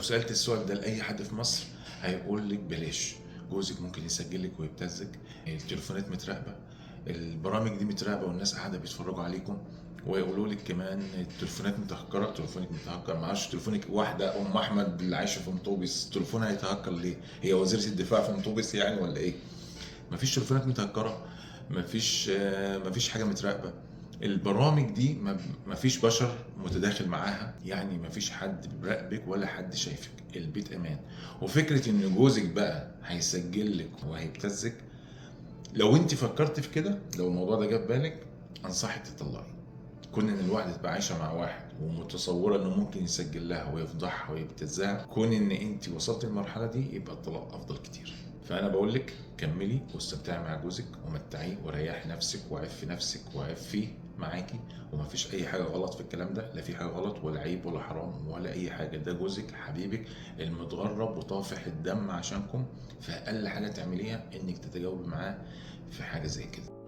سألت السؤال ده لأي حد في مصر هيقول لك بلاش. جوزك ممكن يسجلك ويبتزك، التليفونات متراقبة، البرامج دي متراقبة، والناس قاعدة بيتفرجوا عليكم. ويقولوا لك كمان التليفونات متهكرة، تليفونك متهكر. معرفش تليفونك، واحدة أم أحمد اللي عايشة في مطوبس تليفونها هيتهكر ليه؟ هي وزيرة الدفاع في مطوبس يعني ولا إيه؟ مفيش تليفونات متهكرة، مفيش حاجة متراقبة. البرامج دي مفيش بشر متداخل معاها، يعني مفيش حد بيراقبك ولا حد شايفك، البيت امان. وفكرة ان جوزك بقى هيسجل لك وهيبتزك، لو انت فكرت في كده، لو الموضوع ده جاب بالك، انصحك تطلقي. كون ان الواحده تبقى عايشه مع واحد ومتصوره انه ممكن يسجل لها ويفضحها ويبتزها، كون ان انت وصلت للمرحله دي، يبقى الطلاق افضل كتير. فانا بقول لك كملي واستمتعي مع جوزك ومتعيه وريحي نفسك وعفي نفسك وعفيه معاكي. ومفيش اي حاجه غلط في الكلام ده، لا في حاجه غلط ولا عيب ولا حرام ولا اي حاجه. ده جوزك حبيبك المتغرب وطافح الدم عشانكم. فاقل حاجه تعمليها انك تتجاوبي معاه في حاجه زي كده.